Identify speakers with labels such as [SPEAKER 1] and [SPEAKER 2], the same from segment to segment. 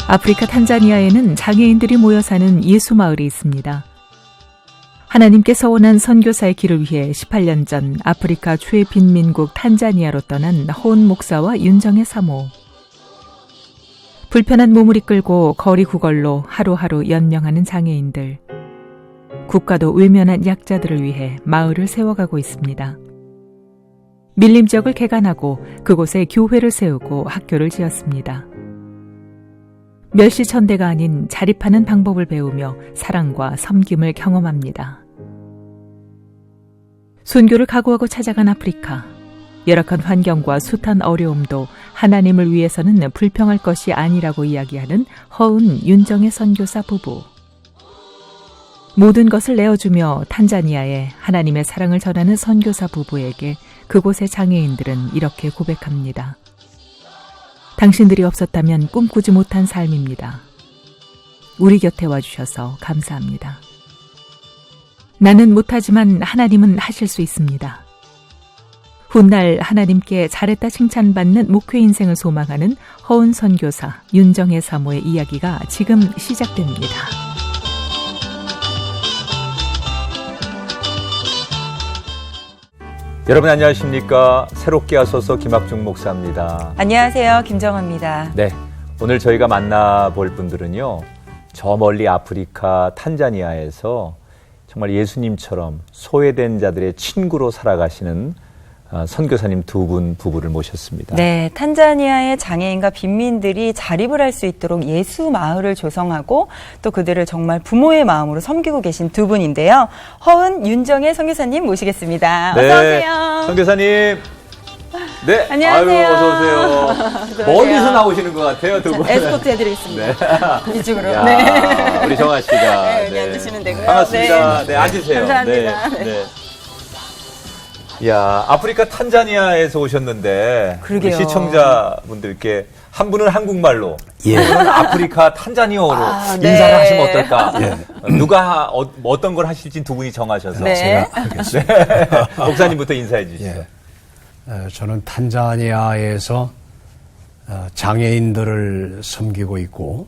[SPEAKER 1] 아프리카 탄자니아에는 장애인들이 모여 사는 예수 마을이 있습니다. 하나님께 서원한 선교사의 길을 위해 18년 전 아프리카 최빈민국 탄자니아로 떠난 허운 목사와 윤정의 사모. 불편한 몸을 이끌고 거리 구걸로 하루하루 연명하는 장애인들. 국가도 외면한 약자들을 위해 마을을 세워가고 있습니다. 밀림 지역을 개간하고 그곳에 교회를 세우고 학교를 지었습니다. 멸시천대가 아닌 자립하는 방법을 배우며 사랑과 섬김을 경험합니다. 순교를 각오하고 찾아간 아프리카. 열악한 환경과 숱한 어려움도 하나님을 위해서는 불평할 것이 아니라고 이야기하는 허은 윤정의 선교사 부부. 모든 것을 내어주며 탄자니아에 하나님의 사랑을 전하는 선교사 부부에게 그곳의 장애인들은 이렇게 고백합니다. 당신들이 없었다면 꿈꾸지 못한 삶입니다. 우리 곁에 와주셔서 감사합니다. 나는 못하지만 하나님은 하실 수 있습니다. 훗날 하나님께 잘했다 칭찬받는 목회 인생을 소망하는 허은 선교사 윤정의 사모의 이야기가 지금 시작됩니다.
[SPEAKER 2] 여러분 안녕하십니까? 새롭게 하소서 김학중 목사입니다.
[SPEAKER 3] 안녕하세요. 김정아입니다.
[SPEAKER 2] 네, 오늘 저희가 만나볼 분들은요, 저 멀리 아프리카 탄자니아에서 정말 예수님처럼 소외된 자들의 친구로 살아가시는 선교사님 두 분 부부를 모셨습니다.
[SPEAKER 3] 네, 탄자니아의 장애인과 빈민들이 자립을 할 수 있도록 예수 마을을 조성하고 또 그들을 정말 부모의 마음으로 섬기고 계신 두 분인데요. 허은 윤정의 선교사님 모시겠습니다.
[SPEAKER 2] 네,
[SPEAKER 3] 어서 오세요.
[SPEAKER 2] 선교사님. 네,
[SPEAKER 3] 안녕하세요.
[SPEAKER 2] 아유, 어서 오세요. 멀리서 나오시는 것 같아요, 두 분.
[SPEAKER 3] 에스코트 해드리겠습니다.
[SPEAKER 2] 네.
[SPEAKER 3] 이쪽으로.
[SPEAKER 2] 야,
[SPEAKER 3] 네.
[SPEAKER 2] 우리 정아 씨가.
[SPEAKER 3] 네, 여기 앉으시면 되고요.
[SPEAKER 2] 반갑습니다. 네, 앉으세요.
[SPEAKER 3] 감사합니다.
[SPEAKER 2] 네. 야, 아프리카 탄자니아에서 오셨는데
[SPEAKER 3] 그러게요.
[SPEAKER 2] 우리 시청자분들께 한 분은 한국말로, 한 분은 아프리카 탄자니아어로
[SPEAKER 3] 네.
[SPEAKER 2] 인사를 하시면 어떨까? 누가 어떤 걸 하실지 두 분이 정하셔서
[SPEAKER 3] 네.
[SPEAKER 2] 제가 하겠습니다. 목사님부터 인사해 주시죠.
[SPEAKER 4] 저는 탄자니아에서 장애인들을 섬기고 있고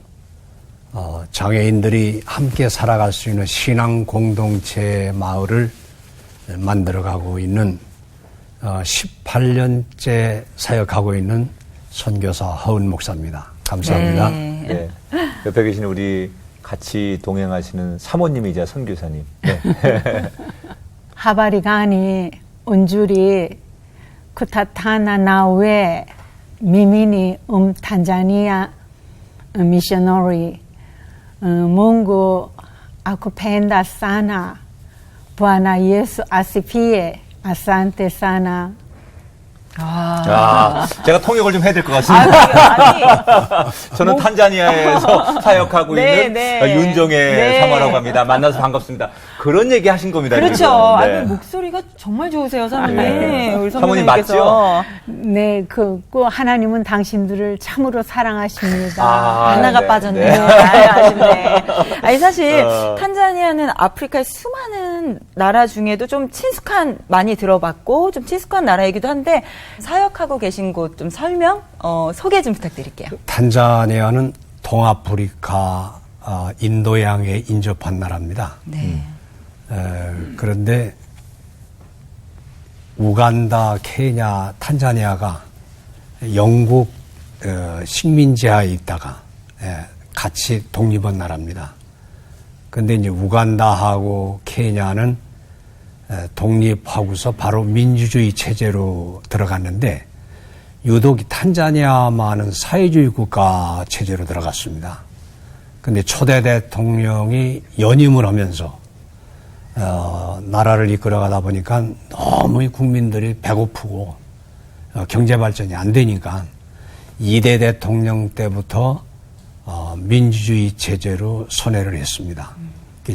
[SPEAKER 4] 장애인들이 함께 살아갈 수 있는 신앙 공동체 마을을 만들어가고 있는 18년째 사역하고 있는 선교사 허은 목사입니다. 감사합니다.
[SPEAKER 2] 네. 옆에 계신 우리 같이 동행하시는 사모님이자 선교사님. 네.
[SPEAKER 5] Habari gani unzuri kutatana nawe mimi ni Tanzania missionary. Mungu akupenda sana. Bwana Yesu asifiwe. Asante sana.
[SPEAKER 2] 제가 통역을 좀 해야 될 것 같습니다. 저는 탄자니아에서 사역하고 있는 윤정의 사모라고 합니다. 만나서 반갑습니다. 그런 얘기 하신 겁니다.
[SPEAKER 3] 그렇죠.
[SPEAKER 2] 지금. 네.
[SPEAKER 3] 아니, 목소리가 정말 좋으세요, 사모님.
[SPEAKER 2] 네.
[SPEAKER 3] 우리
[SPEAKER 2] 사모님
[SPEAKER 3] 선생님께서.
[SPEAKER 5] 네, 하나님은 당신들을 참으로 사랑하십니다.
[SPEAKER 3] 하나가
[SPEAKER 2] 네.
[SPEAKER 3] 빠졌네요.
[SPEAKER 2] 네.
[SPEAKER 3] 아쉽네. 아니, 사실, 탄자니아는 아프리카의 수많은 나라 중에도 좀 많이 들어봤고, 좀 친숙한 나라이기도 한데, 사역하고 계신 곳 좀 설명, 소개 좀 부탁드릴게요.
[SPEAKER 4] 탄자니아는 동아프리카, 인도양에 인접한 나라입니다.
[SPEAKER 3] 네.
[SPEAKER 4] 그런데 우간다, 케냐, 탄자니아가 영국 식민지하에 있다가 같이 독립한 나라입니다. 그런데 이제 우간다하고 케냐는 독립하고서 바로 민주주의 체제로 들어갔는데 유독 탄자니아만은 사회주의 국가 체제로 들어갔습니다. 그런데 초대 대통령이 연임을 하면서 나라를 이끌어가다 보니까 너무 국민들이 배고프고 경제 발전이 안 되니까 2대 대통령 때부터 민주주의 체제로 선회를 했습니다.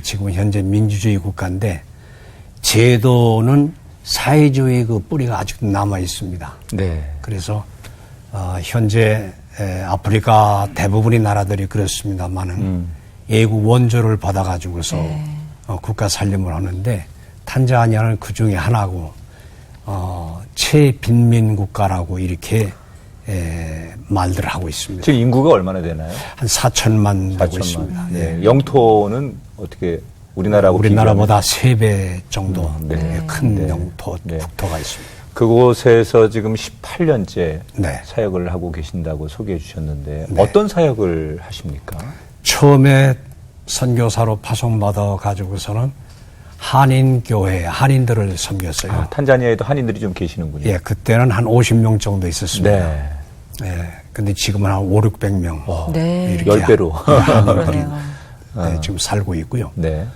[SPEAKER 4] 지금 현재 민주주의 국가인데 제도는 사회주의 그 뿌리가 아직도 남아 있습니다.
[SPEAKER 2] 네.
[SPEAKER 4] 그래서 현재 아프리카 대부분의 나라들이 그렇습니다만은 외국 원조를 받아가지고서 국가 살림을 하는데 탄자니아는 그 중에 하나고 최빈민 국가라고 이렇게 말들을 하고 있습니다.
[SPEAKER 2] 지금 인구가 얼마나 되나요?
[SPEAKER 4] 한 4천만 되고
[SPEAKER 2] 4천만.
[SPEAKER 4] 있습니다.
[SPEAKER 2] 네. 영토는 어떻게 우리나라하고
[SPEAKER 4] 우리나라보다 3배 정도
[SPEAKER 2] 네.
[SPEAKER 4] 큰
[SPEAKER 2] 네.
[SPEAKER 4] 영토,
[SPEAKER 2] 네.
[SPEAKER 4] 국토가 있습니다.
[SPEAKER 2] 그곳에서 지금 18년째
[SPEAKER 4] 네.
[SPEAKER 2] 사역을 하고 계신다고 소개해 주셨는데
[SPEAKER 4] 네.
[SPEAKER 2] 어떤 사역을 하십니까?
[SPEAKER 4] 처음에 선교사로 파송받아 가지고서는 한인교회, 한인들을 섬겼어요.
[SPEAKER 2] 아, 탄자니아에도 한인들이 좀 계시는군요.
[SPEAKER 4] 예, 그때는 한 50명 정도 있었습니다.
[SPEAKER 2] 네.
[SPEAKER 4] 예, 근데 지금은 한 5, 600명.
[SPEAKER 3] 네.
[SPEAKER 4] 이렇게
[SPEAKER 2] 10배로.
[SPEAKER 4] 한인들이
[SPEAKER 3] 그러네요.
[SPEAKER 4] 지금 살고 있고요.
[SPEAKER 2] 네.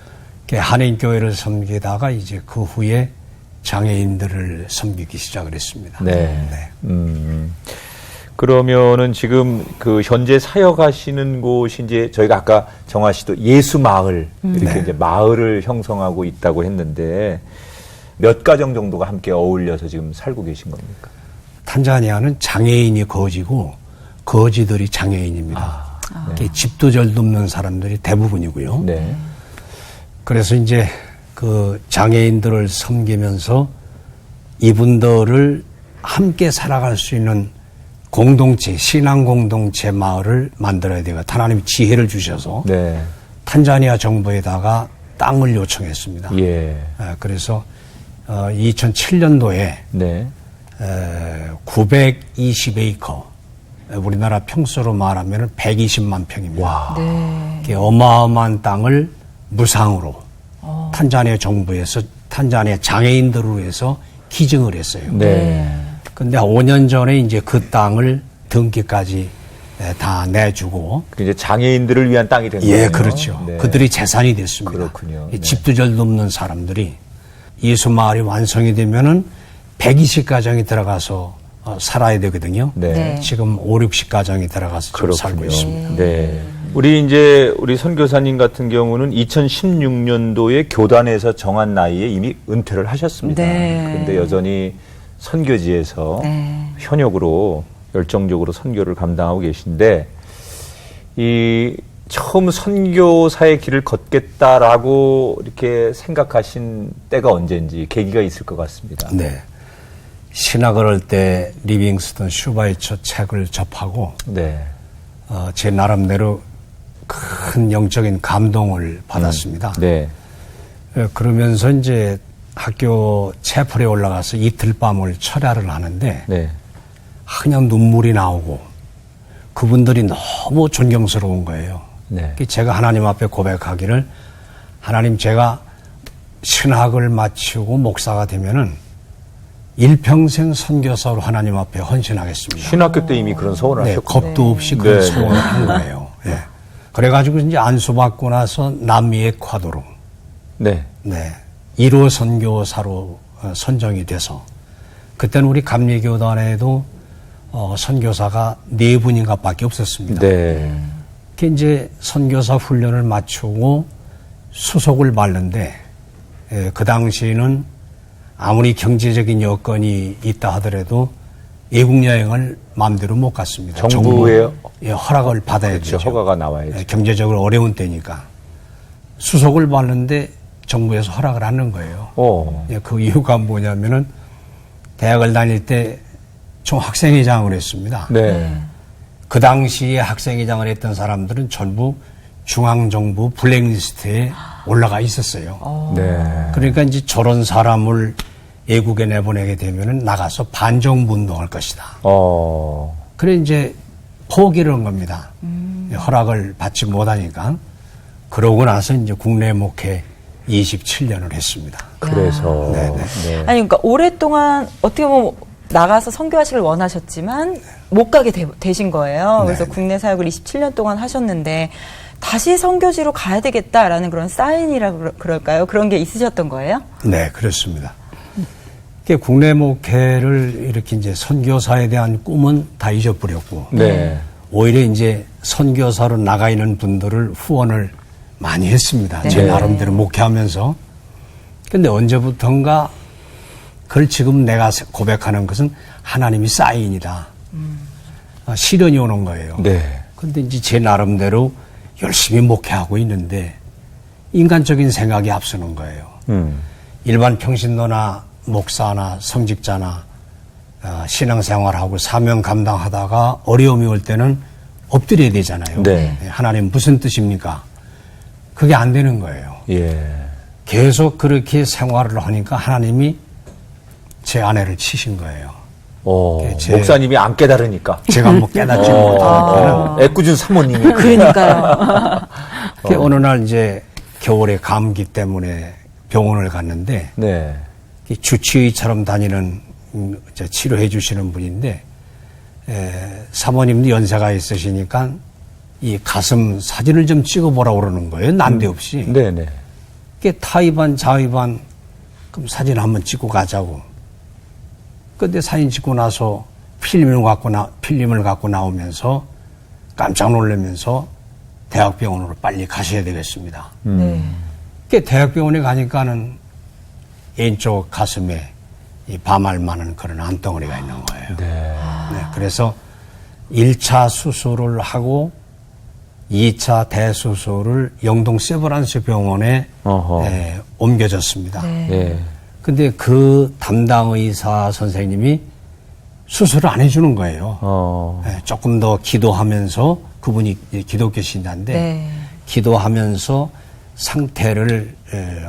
[SPEAKER 4] 한인교회를 섬기다가 이제 그 후에 장애인들을 섬기기 시작을 했습니다.
[SPEAKER 2] 네. 그러면은 지금 그 현재 사역하시는 곳이 이제 저희가 아까 정화 씨도 예수 마을 이렇게
[SPEAKER 4] 네.
[SPEAKER 2] 이제 마을을 형성하고 있다고 했는데 몇 가정 정도가 함께 어울려서 지금 살고 계신 겁니까?
[SPEAKER 4] 탄자니아는 장애인이 거지고 거지들이 장애인입니다. 이렇게 집도 절도 없는 사람들이 대부분이고요.
[SPEAKER 2] 네.
[SPEAKER 4] 그래서 이제 그 장애인들을 섬기면서 이분들을 함께 살아갈 수 있는 공동체, 신앙 공동체 마을을 만들어야 되고 하나님이 지혜를 주셔서
[SPEAKER 2] 네.
[SPEAKER 4] 탄자니아 정부에다가 땅을 요청했습니다.
[SPEAKER 2] 예.
[SPEAKER 4] 그래서 2007년도에
[SPEAKER 2] 네.
[SPEAKER 4] 920에이커, 우리나라 평수로 말하면 120만 평입니다.
[SPEAKER 2] 와.
[SPEAKER 3] 네.
[SPEAKER 4] 이렇게 어마어마한 땅을 무상으로 탄자니아 정부에서 탄자니아 장애인들을 위해서 기증을 했어요.
[SPEAKER 2] 네.
[SPEAKER 4] 근데 5년 전에 이제 그 땅을 등기까지 다 내주고.
[SPEAKER 2] 이제 장애인들을 위한 땅이 된 거예요.
[SPEAKER 4] 예, 그렇죠.
[SPEAKER 2] 네.
[SPEAKER 4] 그들이 재산이 됐습니다.
[SPEAKER 2] 그렇군요. 네.
[SPEAKER 4] 집도 절도 없는 사람들이 예수 마을이 완성이 되면은 120가정이 들어가서 살아야 되거든요.
[SPEAKER 2] 네.
[SPEAKER 3] 네.
[SPEAKER 4] 지금 5, 60가정이 들어가서 좀 살고 있습니다.
[SPEAKER 2] 네. 우리 선교사님 같은 경우는 2016년도에 교단에서 정한 나이에 이미 은퇴를 하셨습니다.
[SPEAKER 3] 네.
[SPEAKER 2] 그런데 여전히 선교지에서
[SPEAKER 3] 네.
[SPEAKER 2] 현역으로 열정적으로 선교를 감당하고 계신데 이 처음 선교사의 길을 걷겠다라고 이렇게 생각하신 때가 언제인지 계기가 있을 것 같습니다.
[SPEAKER 4] 네. 신학을 할 때 리빙스턴 슈바이처 책을 접하고
[SPEAKER 2] 네.
[SPEAKER 4] 제 나름대로 큰 영적인 감동을 받았습니다.
[SPEAKER 2] 네.
[SPEAKER 4] 그러면서 이제 학교 채플에 올라가서 이틀 밤을 철야를 하는데
[SPEAKER 2] 네.
[SPEAKER 4] 그냥 눈물이 나오고 그분들이 너무 존경스러운 거예요.
[SPEAKER 2] 네.
[SPEAKER 4] 제가 하나님 앞에 고백하기를 하나님 제가 신학을 마치고 목사가 되면은 일평생 선교사로 하나님 앞에 헌신하겠습니다.
[SPEAKER 2] 신학교 때 이미 그런 소원을
[SPEAKER 4] 네,
[SPEAKER 2] 하셨군요.
[SPEAKER 4] 겁도 없이 그런
[SPEAKER 2] 네.
[SPEAKER 4] 소원을 한 거예요. 예. 그래가지고 이제 안수받고 나서 남미 에콰도르,
[SPEAKER 2] 네.
[SPEAKER 4] 네, 1호 선교사로 선정이 돼서 그때는 우리 감리교단에도 선교사가 4분인가 밖에 없었습니다.
[SPEAKER 2] 네.
[SPEAKER 4] 그 이제 선교사 훈련을 마치고 수속을 받는데 그 당시에는 아무리 경제적인 여건이 있다 하더라도 외국 여행을 마음대로 못 갔습니다.
[SPEAKER 2] 정부의
[SPEAKER 4] 허락을 받아야
[SPEAKER 2] 그렇죠.
[SPEAKER 4] 되죠.
[SPEAKER 2] 허가가 나와야죠.
[SPEAKER 4] 경제적으로 어려운 때니까 수속을 받는데 정부에서 허락을 하는 거예요. 그 이유가 뭐냐면은 대학을 다닐 때 총 학생회장을 했습니다.
[SPEAKER 2] 네.
[SPEAKER 4] 그 당시에 학생회장을 했던 사람들은 전부 중앙정부 블랙리스트에 올라가 있었어요.
[SPEAKER 2] 네.
[SPEAKER 4] 그러니까 이제 저런 사람을 외국에 내보내게 되면은 나가서 반정부 운동할 것이다. 그래 이제 포기를 한 겁니다. 허락을 받지 못하니까. 그러고 나서 이제 국내 목회 27년을 했습니다.
[SPEAKER 2] 그래서.
[SPEAKER 4] 네네.
[SPEAKER 2] 네.
[SPEAKER 3] 아니 그러니까 오랫동안 어떻게 보면 나가서 선교하시길 원하셨지만 못 가게 되신 거예요. 그래서
[SPEAKER 4] 네. 국내
[SPEAKER 3] 국내 사역을 27년 동안 하셨는데 다시 선교지로 가야 되겠다라는 그런 사인이라 그럴까요? 그런 게 있으셨던 거예요?
[SPEAKER 4] 네, 그렇습니다. 국내 목회를 이렇게 이제 선교사에 대한 꿈은 다 잊어버렸고,
[SPEAKER 2] 네.
[SPEAKER 4] 오히려 이제 선교사로 나가 있는 분들을 후원을 많이 했습니다. 제
[SPEAKER 2] 네.
[SPEAKER 4] 나름대로 목회하면서. 근데 언제부턴가 그걸 지금 내가 고백하는 것은 하나님이 사인이다. 시련이 오는 거예요.
[SPEAKER 2] 네.
[SPEAKER 4] 근데 이제 제 나름대로 열심히 목회하고 있는데 인간적인 생각이 앞서는 거예요. 일반 평신도나 목사나 성직자나 신앙생활하고 사명 감당하다가 어려움이 올 때는 엎드려야 되잖아요.
[SPEAKER 2] 네.
[SPEAKER 4] 하나님 무슨 뜻입니까? 그게 안 되는 거예요.
[SPEAKER 2] 예.
[SPEAKER 4] 계속 그렇게 생활을 하니까 하나님이 제 아내를 치신 거예요.
[SPEAKER 2] 목사님이 안 깨달으니까.
[SPEAKER 4] 제가 뭐 깨닫지 못하니까.
[SPEAKER 2] 애꿎은 사모님이.
[SPEAKER 3] 그러니까요.
[SPEAKER 4] 어느 날 이제 겨울에 감기 때문에 병원을 갔는데
[SPEAKER 2] 네.
[SPEAKER 4] 주치의처럼 다니는 치료해 주시는 분인데 사모님도 연세가 있으시니까 이 가슴 사진을 좀 찍어보라 그러는 거예요. 난데없이.
[SPEAKER 2] 네네.
[SPEAKER 4] 타이반 자의반 그럼 사진 한번 찍고 가자고. 근데 사진 찍고 나서 필름을 갖고 나오면서 깜짝 놀라면서 대학병원으로 빨리 가셔야 되겠습니다.
[SPEAKER 3] 네.
[SPEAKER 4] 대학병원에 가니까는 왼쪽 가슴에 이 밤알 많은 그런 암덩어리가 있는 거예요.
[SPEAKER 2] 네.
[SPEAKER 4] 그래서 1차 수술을 하고 2차 대수술을 영동 세브란스 병원에 옮겨졌습니다.
[SPEAKER 2] 네.
[SPEAKER 4] 근데 그 담당 의사 선생님이 수술을 안 해주는 거예요. 조금 더 기도하면서 그분이 기독교 신자인데
[SPEAKER 3] 네.
[SPEAKER 4] 기도하면서 상태를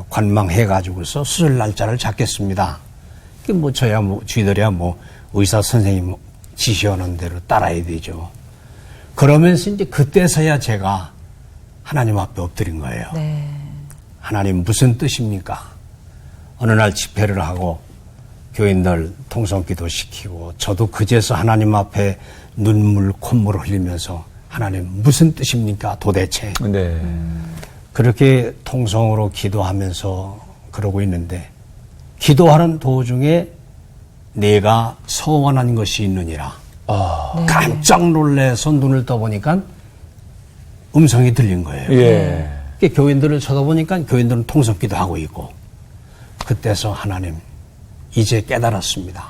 [SPEAKER 4] 관망해 가지고서 수술 날짜를 잡겠습니다. 뭐 저야 뭐 쥐들이야 뭐 의사 선생님 지시하는 대로 따라야 되죠. 그러면서 이제 그때서야 제가 하나님 앞에 엎드린 거예요.
[SPEAKER 3] 네.
[SPEAKER 4] 하나님 무슨 뜻입니까? 어느 날 집회를 하고 교인들 통성기도 시키고 저도 그제서 하나님 앞에 눈물 콧물을 흘리면서 하나님 무슨 뜻입니까 도대체?
[SPEAKER 2] 네.
[SPEAKER 4] 그렇게 통성으로 기도하면서 그러고 있는데 기도하는 도중에 내가 서원한 것이 있느니라.
[SPEAKER 3] 네.
[SPEAKER 4] 깜짝 놀라서 눈을 떠보니까 음성이 들린 거예요.
[SPEAKER 2] 예.
[SPEAKER 4] 교인들을 쳐다보니까 교인들은 통성기도 하고 있고 그때서 하나님 이제 깨달았습니다.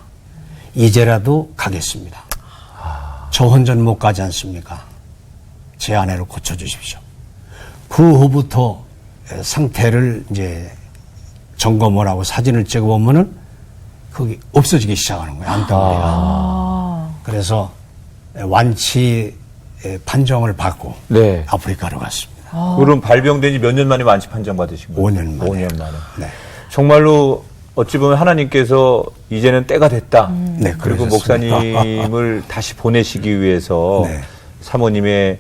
[SPEAKER 4] 이제라도 가겠습니다. 저 혼전 못 가지 않습니까? 제 아내를 고쳐주십시오. 그 후부터 상태를 이제 점검을 하고 사진을 찍어보면은 그게 없어지기 시작하는 거예요. 암덩어리가. 그래서 완치 판정을 받고
[SPEAKER 2] 네.
[SPEAKER 4] 아프리카로 갔습니다.
[SPEAKER 2] 그럼 발병된 지 몇 년 만에 완치 판정 받으신 거예요?
[SPEAKER 4] 5년 만에.
[SPEAKER 2] 5년 만에.
[SPEAKER 4] 네.
[SPEAKER 2] 정말로 어찌 보면 하나님께서 이제는 때가 됐다.
[SPEAKER 4] 네,
[SPEAKER 2] 그리고
[SPEAKER 4] 그러셨습니다.
[SPEAKER 2] 목사님을 다시 보내시기 위해서
[SPEAKER 4] 네.
[SPEAKER 2] 사모님의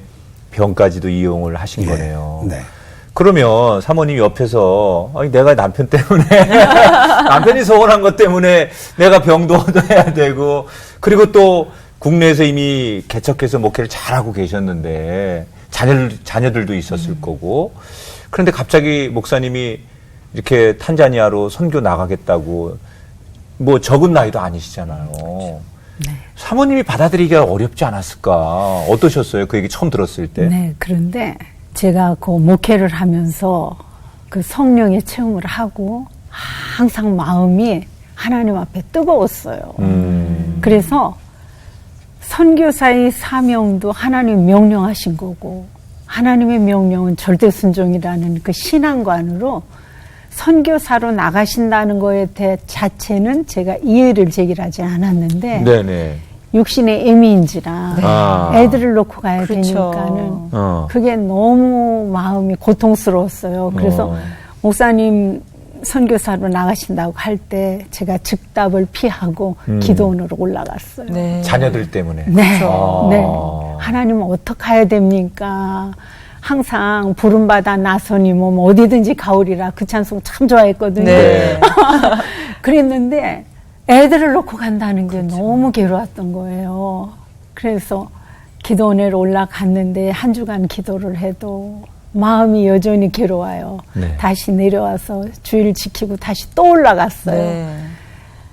[SPEAKER 2] 병까지도 이용을 하신
[SPEAKER 4] 예.
[SPEAKER 2] 거네요.
[SPEAKER 4] 네.
[SPEAKER 2] 그러면 사모님 옆에서 아니 내가 남편 때문에 남편이 서운한 것 때문에 내가 병도 얻어야 되고 그리고 또 국내에서 이미 개척해서 목회를 잘하고 계셨는데 자녀들도 있었을 거고 그런데 갑자기 목사님이 이렇게 탄자니아로 선교 나가겠다고 뭐 적은 나이도 아니시잖아요.
[SPEAKER 5] 네.
[SPEAKER 2] 사모님이 받아들이기가 어렵지 않았을까? 어떠셨어요? 그 얘기 처음 들었을 때?
[SPEAKER 5] 네, 그런데 제가 그 목회를 하면서 그 성령의 체험을 하고 항상 마음이 하나님 앞에 뜨거웠어요. 그래서 선교사의 사명도 하나님 명령하신 거고 하나님의 명령은 절대 순종이라는 그 신앙관으로 선교사로 나가신다는 거에 대해 자체는 제가 이해를 제기하지 않았는데
[SPEAKER 2] 네네.
[SPEAKER 5] 육신의 애미인지라 애들을 놓고 가야
[SPEAKER 3] 그렇죠.
[SPEAKER 5] 되니까는 그게 너무 마음이 고통스러웠어요. 그래서 목사님 선교사로 나가신다고 할 때 제가 즉답을 피하고 기도원으로 올라갔어요.
[SPEAKER 3] 네.
[SPEAKER 2] 자녀들 때문에.
[SPEAKER 5] 네,
[SPEAKER 2] 아.
[SPEAKER 5] 네. 하나님은 어떻게 해야 됩니까? 항상 부름받아 나서니 뭐 어디든지 가오리라 그 찬송 참 좋아했거든요.
[SPEAKER 3] 네.
[SPEAKER 5] 그랬는데 애들을 놓고 간다는 게 너무 괴로웠던 거예요. 그래서 기도원으로 올라갔는데 한 주간 기도를 해도 마음이 여전히 괴로워요.
[SPEAKER 2] 네.
[SPEAKER 5] 다시 내려와서 주일 지키고 다시 또 올라갔어요.
[SPEAKER 3] 네.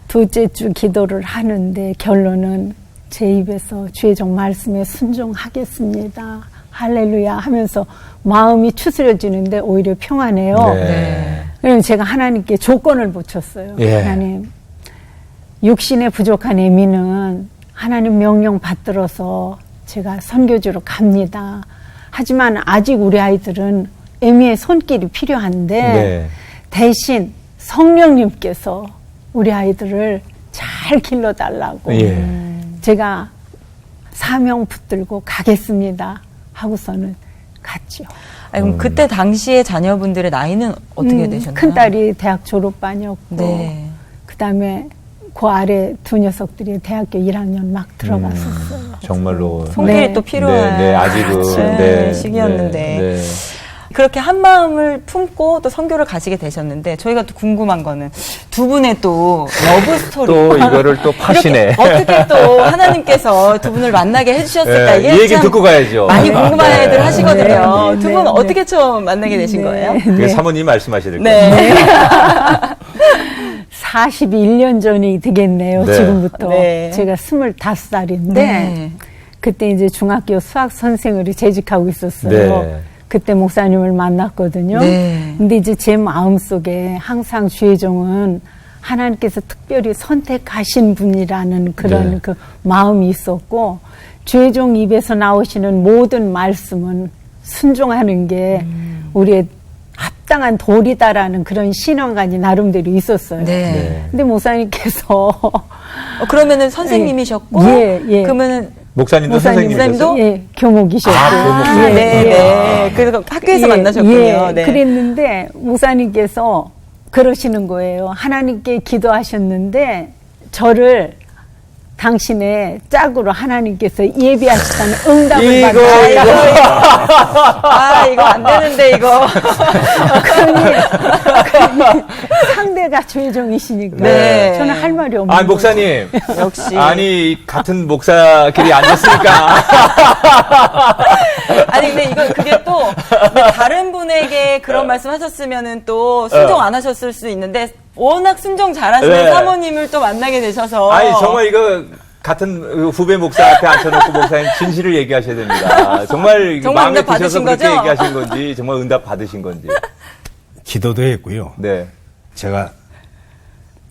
[SPEAKER 5] 둘째 주 기도를 하는데 결론은 제 입에서 주의 종 말씀에 순종하겠습니다. 할렐루야 하면서 마음이 추스려지는데 오히려 평안해요.
[SPEAKER 2] 네.
[SPEAKER 5] 그럼 제가 하나님께 조건을 붙였어요.
[SPEAKER 2] 예.
[SPEAKER 5] 하나님, 육신의 부족한 애미는 하나님 명령 받들어서 제가 선교지로 갑니다. 하지만 아직 우리 아이들은 애미의 손길이 필요한데
[SPEAKER 2] 네.
[SPEAKER 5] 대신 성령님께서 우리 아이들을 잘 길러달라고
[SPEAKER 2] 예.
[SPEAKER 5] 제가 사명 붙들고 가겠습니다 하고서는 갔죠.
[SPEAKER 3] 아니, 그럼 그때 당시에 자녀분들의 나이는 어떻게 되셨나요?
[SPEAKER 5] 큰딸이 대학 졸업반이었고
[SPEAKER 3] 네.
[SPEAKER 5] 그다음에 그 아래 두 녀석들이 대학교 1학년 막 들어갔었어요.
[SPEAKER 2] 정말로.
[SPEAKER 3] 손길이
[SPEAKER 5] 네.
[SPEAKER 3] 또 필요한
[SPEAKER 2] 네, 아직은.
[SPEAKER 3] 그렇죠.
[SPEAKER 2] 네,
[SPEAKER 3] 시기였는데.
[SPEAKER 2] 네, 네.
[SPEAKER 3] 그렇게 한 마음을 품고 또 선교를 가시게 되셨는데 저희가 또 궁금한 거는 두 분의 또 러브 스토리
[SPEAKER 2] 또 이거를 또 파시네.
[SPEAKER 3] 이렇게 어떻게 또 하나님께서 두 분을 만나게 해주셨을까
[SPEAKER 2] 네,
[SPEAKER 3] 이게
[SPEAKER 2] 이 얘기
[SPEAKER 3] 참
[SPEAKER 2] 듣고 가야죠.
[SPEAKER 3] 많이 궁금해들
[SPEAKER 2] 네.
[SPEAKER 3] 하시거든요.
[SPEAKER 5] 네,
[SPEAKER 3] 두
[SPEAKER 5] 네,
[SPEAKER 3] 분
[SPEAKER 5] 네.
[SPEAKER 3] 어떻게 처음 만나게 되신 거예요?
[SPEAKER 2] 그 사모님 말씀하셔야 될 것
[SPEAKER 3] 네.
[SPEAKER 2] 같아요.
[SPEAKER 5] 41년 전이 되겠네요.
[SPEAKER 2] 네.
[SPEAKER 5] 지금부터.
[SPEAKER 3] 네.
[SPEAKER 5] 제가 25살인데
[SPEAKER 3] 네.
[SPEAKER 5] 그때 이제 중학교 수학 선생으로 재직하고 있었어요.
[SPEAKER 2] 네.
[SPEAKER 5] 그때 목사님을 만났거든요.
[SPEAKER 3] 네.
[SPEAKER 5] 근데 이제 제 마음속에 항상 주혜종은 하나님께서 특별히 선택하신 분이라는 그런
[SPEAKER 2] 네.
[SPEAKER 5] 그 마음이 있었고 주혜종 입에서 나오시는 모든 말씀은 순종하는 게 우리의 합당한 도리다라는 그런 신앙관이 나름대로 있었어요.
[SPEAKER 3] 네.
[SPEAKER 2] 네.
[SPEAKER 5] 근데 목사님께서
[SPEAKER 3] 그러면은 선생님이셨고
[SPEAKER 5] 예, 예.
[SPEAKER 3] 그러면은
[SPEAKER 2] 목사님도
[SPEAKER 5] 목사님,
[SPEAKER 2] 선생님이셨어요?
[SPEAKER 5] 예, 교목이셨고.
[SPEAKER 2] 교목이요?
[SPEAKER 3] 네,
[SPEAKER 5] 예,
[SPEAKER 3] 네. 그래서 학교에서
[SPEAKER 5] 예,
[SPEAKER 3] 만나셨군요.
[SPEAKER 5] 예,
[SPEAKER 3] 네.
[SPEAKER 5] 그랬는데 목사님께서 그러시는 거예요. 하나님께 기도하셨는데 저를 당신의 짝으로 하나님께서 예비하시다는 응답을
[SPEAKER 2] 이거,
[SPEAKER 5] 받았어요.
[SPEAKER 3] 이거 안 되는데 이거.
[SPEAKER 5] 그러니 상대가 주혜종이시니까
[SPEAKER 3] 네.
[SPEAKER 5] 저는 할 말이 없는
[SPEAKER 2] 아, 목사님.
[SPEAKER 3] 역시.
[SPEAKER 2] 아니, 같은 목사끼리 앉았으니까.
[SPEAKER 3] 아니 근데 이거 그게 또 다른 분에게 그런 말씀하셨으면은 또 순종 안 하셨을 수 있는데 워낙 순종 잘하시는
[SPEAKER 2] 네.
[SPEAKER 3] 사모님을 또 만나게 되셔서
[SPEAKER 2] 아니, 정말 이거 같은 후배 목사 앞에 앉혀놓고 목사님 진실을 얘기하셔야 됩니다. 정말,
[SPEAKER 3] 정말
[SPEAKER 2] 마음에
[SPEAKER 3] 응답
[SPEAKER 2] 드셔서
[SPEAKER 3] 받으신
[SPEAKER 2] 그렇게
[SPEAKER 3] 거죠?
[SPEAKER 2] 얘기하신 건지, 정말 응답 받으신 건지.
[SPEAKER 4] 기도도 했고요.
[SPEAKER 2] 네.
[SPEAKER 4] 제가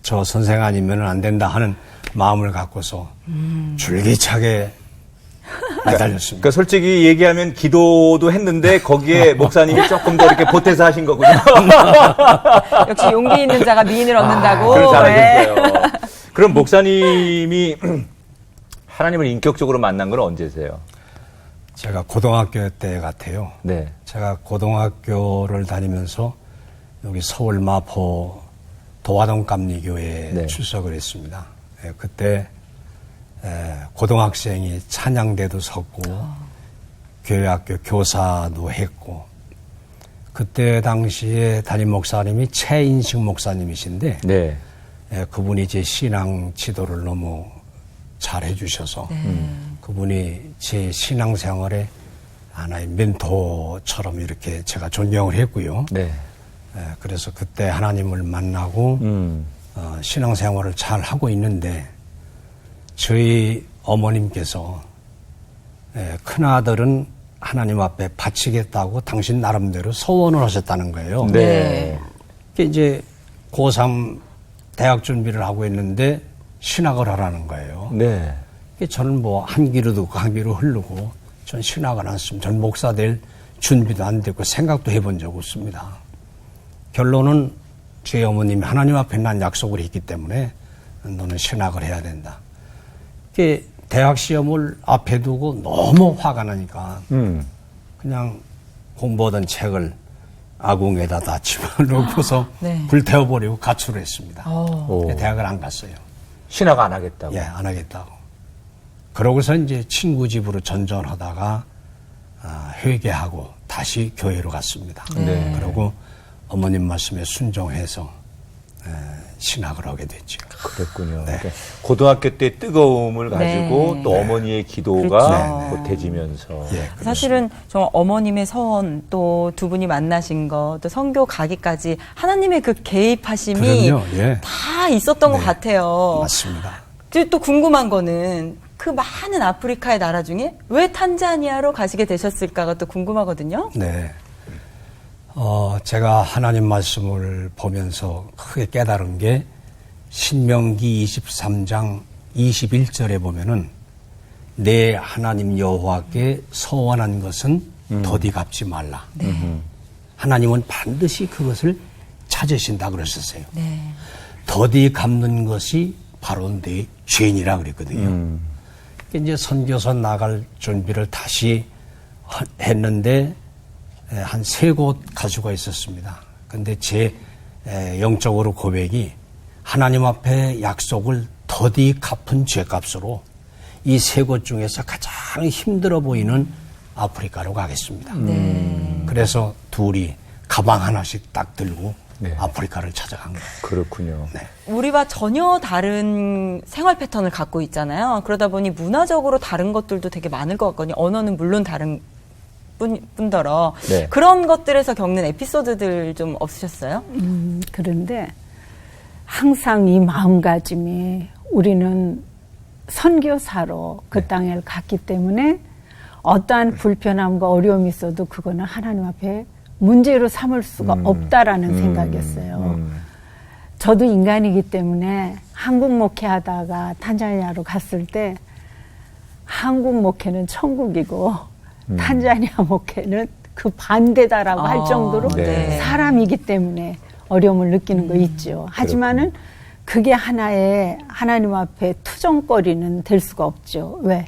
[SPEAKER 4] 저 선생 아니면 안 된다 하는 마음을 갖고서 줄기차게 매달렸습니다.
[SPEAKER 2] 그러니까 솔직히 얘기하면 기도도 했는데 거기에 목사님이 조금 더 이렇게 보태서 하신 거군요.
[SPEAKER 3] 역시 용기 있는 자가 미인을 얻는다고.
[SPEAKER 2] 그걸
[SPEAKER 3] 네.
[SPEAKER 2] 잘하셨어요. 그럼 목사님이 하나님을 인격적으로 만난 건 언제세요?
[SPEAKER 4] 제가 고등학교 때 같아요.
[SPEAKER 2] 네.
[SPEAKER 4] 제가 고등학교를 다니면서 여기 서울 마포 도화동감리교회에
[SPEAKER 2] 네.
[SPEAKER 4] 출석을 했습니다. 예, 그때 고등학생이 찬양대도 섰고 교회학교 교사도 했고 그때 당시에 담임 목사님이 최인식 목사님이신데
[SPEAKER 2] 네.
[SPEAKER 4] 그분이 제 신앙 지도를 너무 잘 해주셔서 그분이 제 신앙생활에 하나의 멘토처럼 이렇게 제가 존경을 했고요.
[SPEAKER 2] 네.
[SPEAKER 4] 그래서 그때 하나님을 만나고 신앙생활을 잘 하고 있는데 저희 어머님께서 큰아들은 하나님 앞에 바치겠다고 당신 나름대로 소원을 하셨다는 거예요.
[SPEAKER 2] 네.
[SPEAKER 4] 이제 고3 대학 준비를 하고 있는데 신학을 하라는 거예요.
[SPEAKER 2] 네.
[SPEAKER 4] 저는 뭐 한 귀로 듣고 한 귀로 흐르고 전 신학을 안 했습니다. 전 목사 될 준비도 안 됐고 생각도 해본 적 없습니다. 결론은 제 어머님이 하나님 앞에 난 약속을 했기 때문에 너는 신학을 해야 된다. 대학 시험을 앞에 두고 너무 화가 나니까 그냥 공부하던 책을 아궁에다 다 집어넣고서
[SPEAKER 3] 네.
[SPEAKER 4] 불태워버리고 가출을 했습니다.
[SPEAKER 2] 오.
[SPEAKER 4] 대학을 안 갔어요.
[SPEAKER 2] 신학 안 하겠다고.
[SPEAKER 4] 예, 안 하겠다고. 그러고서 이제 친구 집으로 전전하다가 회개하고 다시 교회로 갔습니다.
[SPEAKER 2] 네.
[SPEAKER 4] 그리고 어머님 말씀에 순종해서 신학을 하게 됐죠.
[SPEAKER 2] 그랬군요.
[SPEAKER 4] 네.
[SPEAKER 2] 그러니까 고등학교 때 뜨거움을 가지고
[SPEAKER 3] 네.
[SPEAKER 2] 또 어머니의 기도가
[SPEAKER 3] 그렇죠.
[SPEAKER 2] 보태지면서.
[SPEAKER 4] 예,
[SPEAKER 3] 사실은 정말 어머님의 서원 또 두 분이 만나신 거 또 선교 가기까지 하나님의 그 개입하심이
[SPEAKER 4] 그럼요, 예.
[SPEAKER 3] 다 있었던 것
[SPEAKER 4] 네.
[SPEAKER 3] 같아요.
[SPEAKER 4] 맞습니다.
[SPEAKER 3] 그리고 또 궁금한 거는 그 많은 아프리카의 나라 중에 왜 탄자니아로 가시게 되셨을까가 또 궁금하거든요.
[SPEAKER 4] 네. 제가 하나님 말씀을 보면서 크게 깨달은 게 신명기 23장 21절에 보면은 내 하나님 여호와께 서원한 것은 더디 갚지 말라. 하나님은 반드시 그것을 찾으신다 그러셨어요.
[SPEAKER 3] 네.
[SPEAKER 4] 더디 갚는 것이 바로 네 죄인이라 그랬거든요. 이제 선교사 나갈 준비를 다시 했는데 한 3곳 가수가 있었습니다. 근데 제 영적으로 고백이 하나님 앞에 약속을 더디 갚은 죄값으로 이 3곳 중에서 가장 힘들어 보이는 아프리카로 가겠습니다. 그래서 둘이 가방 하나씩 딱 들고
[SPEAKER 2] 네.
[SPEAKER 4] 아프리카를 찾아간 거예요.
[SPEAKER 2] 그렇군요.
[SPEAKER 4] 네.
[SPEAKER 3] 우리와 전혀 다른 생활 패턴을 갖고 있잖아요. 그러다 보니 문화적으로 다른 것들도 되게 많을 것 같거든요. 언어는 물론 다른 뿐더러
[SPEAKER 2] 네.
[SPEAKER 3] 그런 것들에서 겪는 에피소드들 좀 없으셨어요?
[SPEAKER 5] 그런데 항상 이 마음가짐이 우리는 선교사로 그
[SPEAKER 2] 네.
[SPEAKER 5] 땅에 갔기 때문에 어떠한 불편함과 어려움이 있어도 그거는 하나님 앞에 문제로 삼을 수가 없다라는 생각이었어요. 저도 인간이기 때문에 한국 목회하다가 탄자니아로 갔을 때 한국 목회는 천국이고 탄자니아 목회는 그 반대다라고 할 정도로
[SPEAKER 2] 네.
[SPEAKER 5] 사람이기 때문에 어려움을 느끼는 거 있죠. 하지만은 그게 하나의 하나님 앞에 투정거리는 될 수가 없죠. 왜?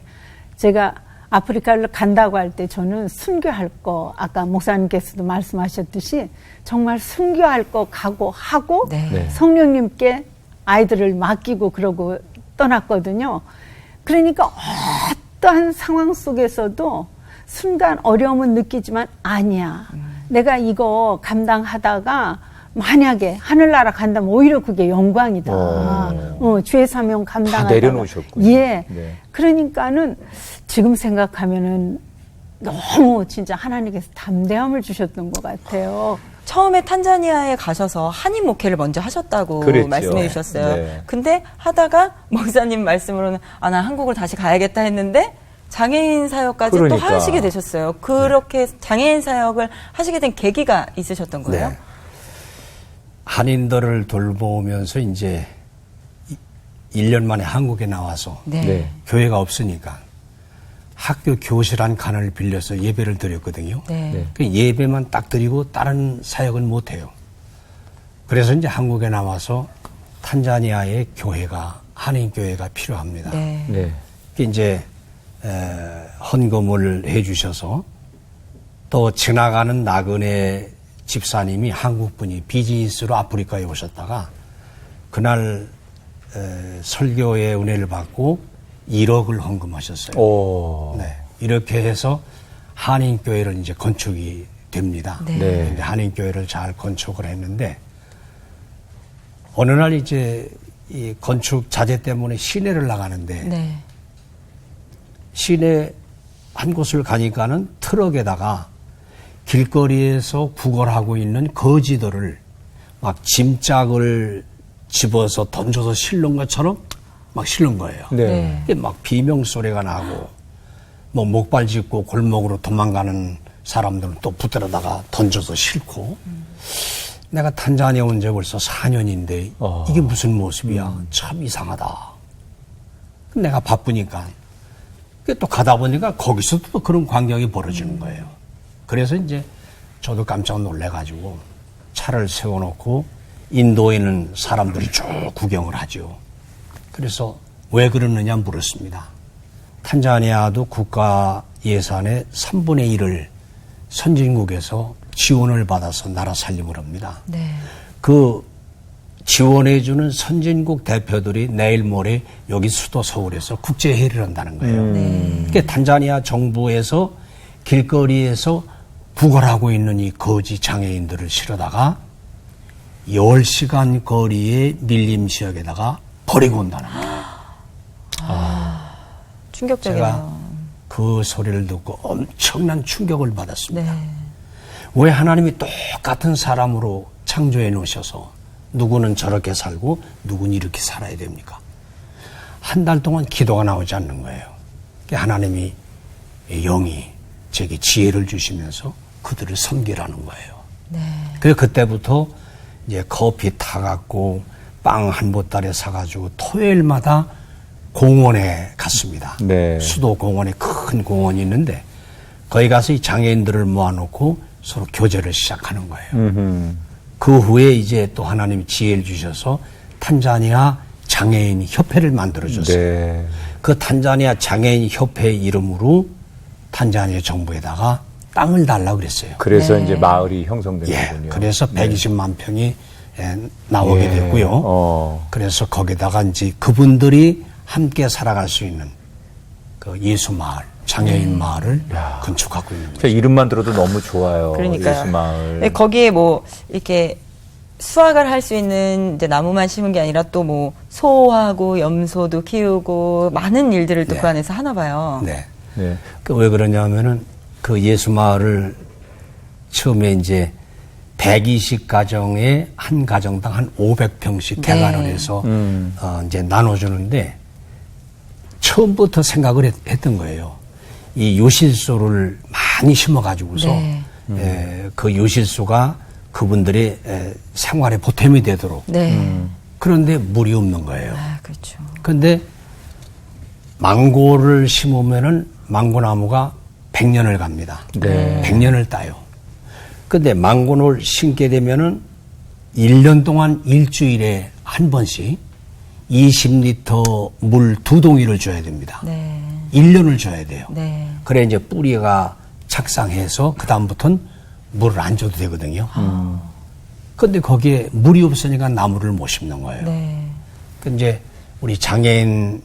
[SPEAKER 5] 제가 아프리카를 간다고 할 때 저는 순교할 거, 아까 목사님께서도 말씀하셨듯이 정말 순교할 거 각오하고
[SPEAKER 3] 네.
[SPEAKER 2] 네.
[SPEAKER 5] 성령님께 아이들을 맡기고 그러고 떠났거든요. 그러니까 어떠한 상황 속에서도 순간 어려움은 느끼지만 아니야. 내가 이거 감당하다가 만약에 하늘나라 간다면 오히려 그게 영광이다. 죄 사명 감당하다가.
[SPEAKER 2] 다 내려놓으셨군요.
[SPEAKER 5] 예.
[SPEAKER 2] 네.
[SPEAKER 5] 그러니까는 지금 생각하면은 너무 진짜 하나님께서 담대함을 주셨던 것 같아요.
[SPEAKER 3] 처음에 탄자니아에 가셔서 한인 목회를 먼저 하셨다고
[SPEAKER 2] 그랬죠.
[SPEAKER 3] 말씀해 주셨어요.
[SPEAKER 2] 네.
[SPEAKER 3] 근데 하다가 목사님 말씀으로는 나 한국을 다시 가야겠다 했는데 장애인 사역까지
[SPEAKER 2] 그러니까.
[SPEAKER 3] 또 하시게 되셨어요. 그렇게 장애인 사역을 하시게 된 계기가 있으셨던 거예요?
[SPEAKER 4] 네. 한인들을 돌보면서 이제 1년 만에 한국에 나와서
[SPEAKER 3] 네.
[SPEAKER 2] 네.
[SPEAKER 4] 교회가 없으니까 학교 교실 한 칸을 빌려서 예배를 드렸거든요.
[SPEAKER 3] 네.
[SPEAKER 2] 네.
[SPEAKER 4] 그 예배만 딱 드리고 다른 사역은 못 해요. 그래서 이제 한국에 나와서 탄자니아의 교회가 한인 교회가 필요합니다.
[SPEAKER 3] 네.
[SPEAKER 2] 네.
[SPEAKER 4] 이제 헌금을 해주셔서 또 지나가는 나그네 집사님이 한국분이 비즈니스로 아프리카에 오셨다가 그날 설교의 은혜를 받고 1억을 헌금하셨어요.
[SPEAKER 2] 오.
[SPEAKER 4] 네. 이렇게 해서 한인교회를 이제 건축이 됩니다.
[SPEAKER 3] 네.
[SPEAKER 2] 네.
[SPEAKER 4] 근데 한인교회를 잘 건축을 했는데 어느 날 이제 이 건축 자재 때문에 시내를 나가는데
[SPEAKER 3] 네.
[SPEAKER 4] 시내 한 곳을 가니까는 트럭에다가 길거리에서 구걸하고 있는 거지들을 막 짐짝을 집어서 던져서 실는 것처럼 막 실는 거예요.
[SPEAKER 2] 네.
[SPEAKER 4] 이게 막 비명소리가 나고 뭐 목발 짚고 골목으로 도망가는 사람들은 또 붙들어다가 던져서 싣고 내가 탄자니아 온 지 벌써 4년인데 이게 무슨 모습이야. 참 이상하다. 내가 바쁘니까 또 가다 보니까 거기서도 또 그런 광경이 벌어지는 거예요. 그래서 이제 저도 깜짝 놀래가지고 차를 세워놓고 인도에 있는 사람들이 쭉 구경을 하죠. 그래서 왜 그러느냐 물었습니다. 탄자니아도 국가 예산의 3분의 1을 선진국에서 지원을 받아서 나라 살림을 합니다.
[SPEAKER 3] 네.
[SPEAKER 4] 그 지원해주는 선진국 대표들이 내일 모레 여기 수도 서울에서 국제회의를 한다는 거예요. 그러니까 탄자니아 정부에서 길거리에서 구걸하고 있는 이 거지 장애인들을 실어다가 10시간 거리의 밀림 지역에다가 버리고 온다는 거예요.
[SPEAKER 3] 충격적이네요.
[SPEAKER 4] 제가 그 소리를 듣고 엄청난 충격을 받았습니다.
[SPEAKER 3] 네.
[SPEAKER 4] 왜 하나님이 똑같은 사람으로 창조해 놓으셔서 누구는 저렇게 살고 누구는 이렇게 살아야 됩니까? 한 달 동안 기도가 나오지 않는 거예요. 하나님이 영이 제게 지혜를 주시면서 그들을 섬기라는 거예요.
[SPEAKER 3] 네.
[SPEAKER 4] 그래서 그때부터 이제 커피 타갖고 빵 한 보따리 사가지고 토요일마다 공원에 갔습니다.
[SPEAKER 2] 네.
[SPEAKER 4] 수도 공원에 큰 공원이 있는데 거기 가서 이 장애인들을 모아놓고 서로 교제를 시작하는 거예요. 그 후에 이제 또 하나님이 지혜를 주셔서 탄자니아 장애인 협회를 만들어줬어요.
[SPEAKER 2] 네.
[SPEAKER 4] 그 탄자니아 장애인 협회 이름으로 탄자니아 정부에다가 땅을 달라고 그랬어요.
[SPEAKER 2] 그래서
[SPEAKER 3] 네.
[SPEAKER 2] 이제 마을이 형성된
[SPEAKER 4] 예,
[SPEAKER 2] 거군요.
[SPEAKER 4] 그래서 120만 평이 나오게
[SPEAKER 2] 예.
[SPEAKER 4] 됐고요. 그래서 거기다가 이제 그분들이 함께 살아갈 수 있는 그 예수마을, 장애인 마을을 건축하고 있는 거죠.
[SPEAKER 2] 제 이름만 들어도 너무 좋아요.
[SPEAKER 3] 그러니까요.
[SPEAKER 2] 예수마을.
[SPEAKER 3] 네, 거기에 뭐 이렇게 수확을 할 수 있는 이제 나무만 심은 게 아니라 또 뭐 소하고 염소도 키우고 많은 일들을 또
[SPEAKER 4] 네.
[SPEAKER 3] 그 안에서 하나 봐요.
[SPEAKER 4] 네.
[SPEAKER 2] 네.
[SPEAKER 4] 왜 그러냐면은 그 예수마을을 처음에 이제 120가정에 한 가정당 한 500평씩 개간을 해서 이제 나눠주는데 처음부터 생각을 했던 거예요. 이 요실소를 많이 심어가지고서
[SPEAKER 3] 네.
[SPEAKER 4] 그 요실소가 그분들의 생활에 보탬이 되도록.
[SPEAKER 3] 네.
[SPEAKER 4] 그런데 물이 없는 거예요.
[SPEAKER 3] 아, 그렇죠.
[SPEAKER 4] 그런데 망고를 심으면은 망고나무가 100년을 갑니다.
[SPEAKER 2] 네.
[SPEAKER 4] 100년을 따요. 근데 망고를 심게 되면은 1년 동안 일주일에 한 번씩 20리터 물 2동이를 줘야 됩니다.
[SPEAKER 3] 네.
[SPEAKER 4] 1년을 줘야 돼요.
[SPEAKER 3] 네.
[SPEAKER 4] 그래 이제 뿌리가 착상해서 그다음부터는 물을 안 줘도 되거든요. 근데 거기에 물이 없으니까 나무를 못 심는 거예요.
[SPEAKER 3] 네.
[SPEAKER 4] 그 이제 우리 장애인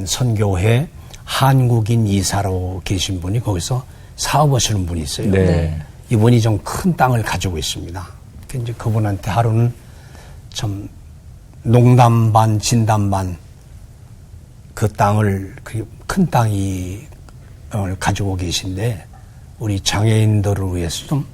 [SPEAKER 4] 선교회 한국인 이사로 계신 분이 거기서 사업하시는 분이 있어요.
[SPEAKER 2] 네.
[SPEAKER 4] 이분이 좀 큰 땅을 가지고 있습니다. 그 이제 그분한테 하루는 좀 농담 반 진담 반 그 땅을 그 큰 땅이 가지고 계신데 우리 장애인들을 위해서 좀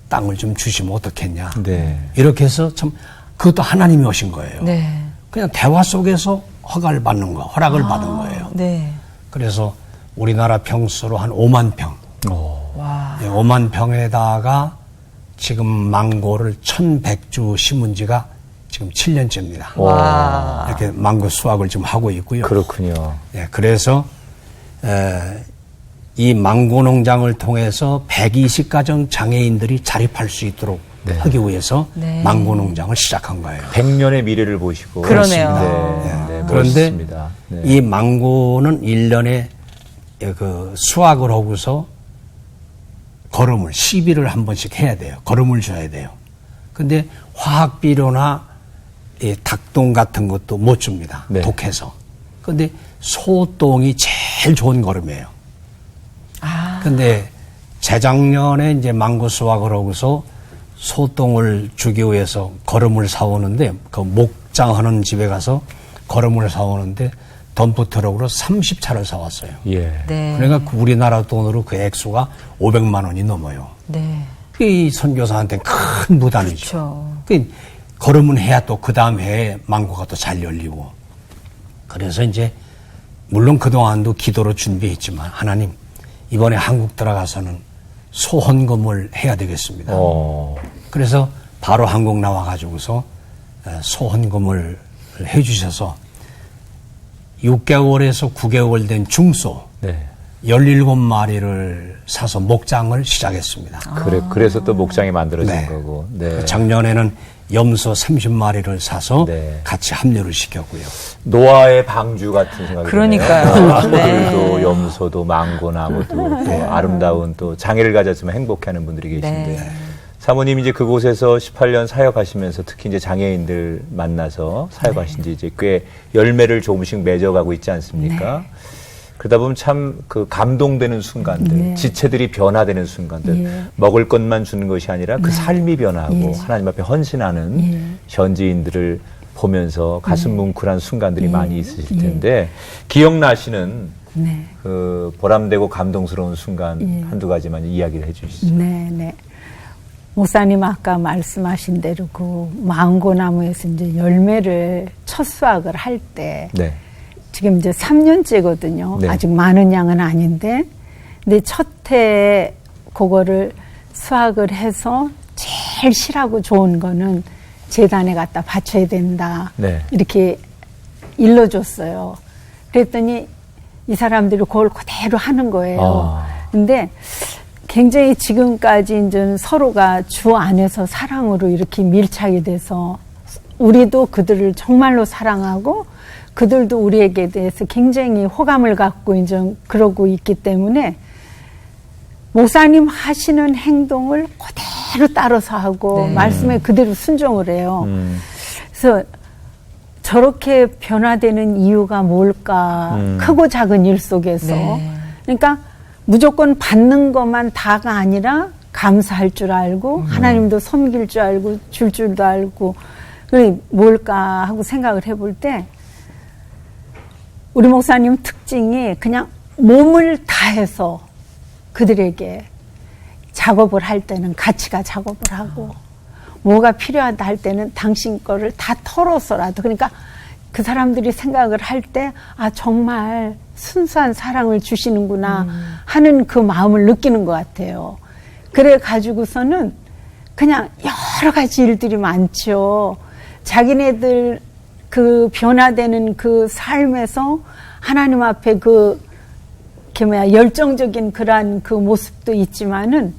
[SPEAKER 4] 땅을 좀 주시면 어떻겠냐.
[SPEAKER 2] 네.
[SPEAKER 4] 이렇게 해서 참 그것도 하나님이 오신 거예요.
[SPEAKER 3] 네.
[SPEAKER 4] 그냥 대화 속에서 허락을 받는 거예요.
[SPEAKER 3] 네.
[SPEAKER 4] 그래서 우리나라 평수로 한 5만 평.
[SPEAKER 3] 와.
[SPEAKER 4] 5만 평에다가 지금 망고를 1100주 심은 지가 지금 7년째입니다.
[SPEAKER 3] 와.
[SPEAKER 4] 이렇게 망고 수확을 좀 하고 있고요.
[SPEAKER 2] 그렇군요.
[SPEAKER 4] 예, 그래서 이 망고 농장을 통해서 120가정 장애인들이 자립할 수 있도록 하기 위해서
[SPEAKER 3] 네.
[SPEAKER 4] 망고 농장을 시작한 거예요.
[SPEAKER 2] 100년의 미래를 보시고.
[SPEAKER 3] 그러네요.
[SPEAKER 2] 네. 네.
[SPEAKER 4] 그런데
[SPEAKER 2] 멋있습니다. 네.
[SPEAKER 4] 이 망고는 1년에 그 수확을 하고서 거름을 시비를 한 번씩 해야 돼요. 거름을 줘야 돼요. 근데 화학비료나 이 닭똥 같은 것도 못 줍니다.
[SPEAKER 2] 네.
[SPEAKER 4] 독해서. 근데 소똥이 제일 좋은 거름이에요.
[SPEAKER 3] 아.
[SPEAKER 4] 근데 재작년에 이제 망고 수확을 하고서 소똥을 주기 위해서 거름을 사오는데 그 목장하는 집에 가서 거름을 사오는데 덤프 트럭으로 30차를 사왔어요.
[SPEAKER 2] 예.
[SPEAKER 3] 네.
[SPEAKER 4] 그러니까 그 우리나라 돈으로 그 액수가 500만 원이 넘어요.
[SPEAKER 3] 네.
[SPEAKER 4] 이 선교사한테 큰 부담이죠.
[SPEAKER 3] 그렇죠.
[SPEAKER 4] 걸으면 해야 또 그 다음 해에 망고가 또 잘 열리고. 그래서 이제 물론 그동안도 기도로 준비했지만 하나님 이번에 한국 들어가서는 소헌금을 해야 되겠습니다. 그래서 바로 한국 나와가지고서 소헌금을 해주셔서 6개월에서 9개월 된 중소
[SPEAKER 2] 네.
[SPEAKER 4] 17마리를 사서 목장을 시작했습니다.
[SPEAKER 2] 그래서 또 목장이 만들어진
[SPEAKER 4] 네.
[SPEAKER 2] 거고. 네.
[SPEAKER 4] 작년에는 염소 30마리를 사서
[SPEAKER 2] 네.
[SPEAKER 4] 같이 합류를 시켰고요.
[SPEAKER 2] 노아의 방주 같은 생각이
[SPEAKER 3] 그러니까요.
[SPEAKER 2] 드네요.
[SPEAKER 3] 네.
[SPEAKER 2] 도 염소도 망고나무도 또 아름다운 또 장애를 가졌지만 행복해하는 분들이 계신데
[SPEAKER 3] 네.
[SPEAKER 2] 사모님 이제 그곳에서 18년 사역하시면서 특히 이제 장애인들 만나서 사역하신 지 이제 꽤 열매를 조금씩 맺어가고 있지 않습니까? 그러다 보면 참 그 감동되는 순간들,
[SPEAKER 5] 네.
[SPEAKER 2] 지체들이 변화되는 순간들,
[SPEAKER 5] 예.
[SPEAKER 2] 먹을 것만 주는 것이 아니라 그 삶이 변하고
[SPEAKER 5] 예.
[SPEAKER 2] 하나님 앞에 헌신하는
[SPEAKER 5] 예.
[SPEAKER 2] 현지인들을 보면서 가슴 뭉클한 순간들이
[SPEAKER 5] 예.
[SPEAKER 2] 많이 있으실 텐데 기억나시는
[SPEAKER 5] 네.
[SPEAKER 2] 그 보람되고 감동스러운 순간
[SPEAKER 5] 예.
[SPEAKER 2] 한두 가지만 이야기를 해주시죠.
[SPEAKER 5] 네, 네. 목사님 아까 말씀하신 대로 그 망고나무에서 이제 열매를 첫 수확을 할 때
[SPEAKER 2] 네.
[SPEAKER 5] 지금 이제 3년째거든요.
[SPEAKER 2] 네.
[SPEAKER 5] 아직 많은 양은 아닌데, 근데 첫 해에 그거를 수확을 해서 제일 실하고 좋은 거는 재단에 갖다 바쳐야 된다.
[SPEAKER 2] 네.
[SPEAKER 5] 이렇게 일러줬어요. 그랬더니 이 사람들이 그걸 그대로 하는 거예요. 근데 굉장히 지금까지 이제 서로가 주 안에서 사랑으로 이렇게 밀착이 돼서 우리도 그들을 정말로 사랑하고 그들도 우리에게 대해서 굉장히 호감을 갖고 이제 그러고 있기 때문에 목사님 하시는 행동을 그대로 따라서 하고
[SPEAKER 3] 네.
[SPEAKER 5] 말씀에 그대로 순종을 해요. 그래서 저렇게 변화되는 이유가 뭘까? 크고 작은 일 속에서.
[SPEAKER 3] 네.
[SPEAKER 5] 그러니까 무조건 받는 것만 다가 아니라 감사할 줄 알고 하나님도 섬길 줄 알고 줄 줄도 알고 그게 뭘까 하고 생각을 해볼 때 우리 목사님 특징이 그냥 몸을 다해서 그들에게 작업을 할 때는 같이가 작업을 하고 뭐가 필요하다 할 때는 당신 거를 다 털어서라도 그러니까 그 사람들이 생각을 할 때 아 정말 순수한 사랑을 주시는구나 하는 그 마음을 느끼는 것 같아요. 그래 가지고서는 그냥 여러 가지 일들이 많죠. 자기네들 그 변화되는 그 삶에서 하나님 앞에 그 열정적인 그러한 그 모습도 있지만은